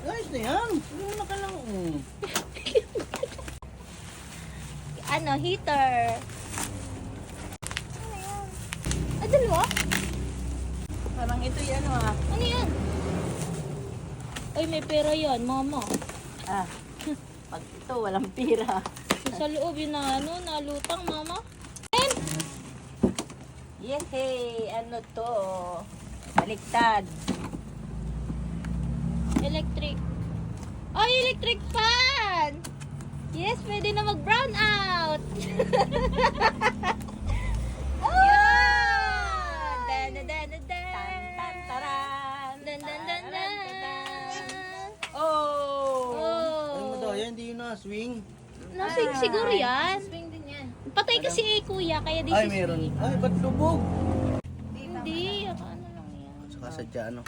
Guys na yan. Ano ka lang? Ano, heater. Ano yan? Ah, dalawa? Parang ito yan Ano yan? Ay, may pera yan, mama. Pag ito, walang pira. Sa loob yun na, nalutang, mama. Yehey! Ano to? Baliktad. Electric. Ay, electric fan! Yes, pwede na mag-brown out. Yun! Dan, dan, dan, dan, dan. Taran! Dan, dan, dan, dan. Oh! Oh. Ano mo daw? Yan, hindi yun na. Swing. Nasing siguro yan. Swing din yan. Patay kasi kuya, kaya di Ay, si meron. swing. Ay, ba't lubog? Hindi, ano lang yan. Saka sadya, ano?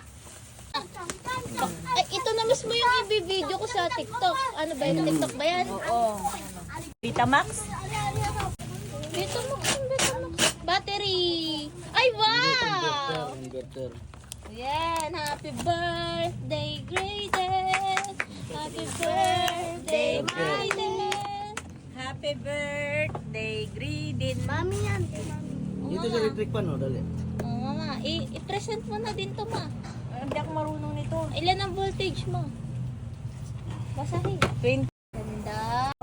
Ay, ito na mismo yung i-video ko sa TikTok. Ano ba yun? TikTok ba yan? Oo. Vitamax? Dito mo, battery. Ay, wow! Inverter. Yan, happy birthday, greatest. Happy birthday, greatest. Happy birthday, Gridin. Mami yan. Dito sa electric pan, no? Dali. Oo, mama. I-present mo na din to, ma. Hindi ako marunong nito. Ilan ang voltage mo? Basahin. 20. Ganda.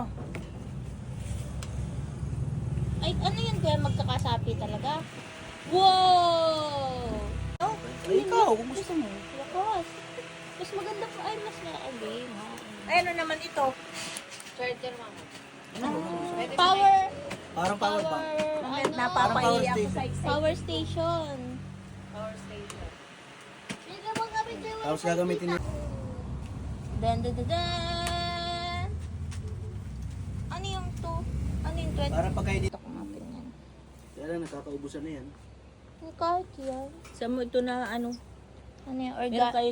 Ay, ano yan kuya? Magkakasapi talaga? Wow! Ay, ikaw, kung gusto mo. Lakas. Mas maganda pa. Ay, mas nakakabay. Ay, ano naman ito? Charger, mama. Pwede Power. Parang power bank. Ano? Napapahiya ako station. sa Power station. Power station. Tapos gagamitin niya. Dan, dan, dan, dan. Ano yung to? Ano yung 20? Para pag kayo dito. Kumapin yan. Kaya lang, nakakaubusan na yan. Yung kahit yan. Sa mo ito na ano? Ano yung Meron kayo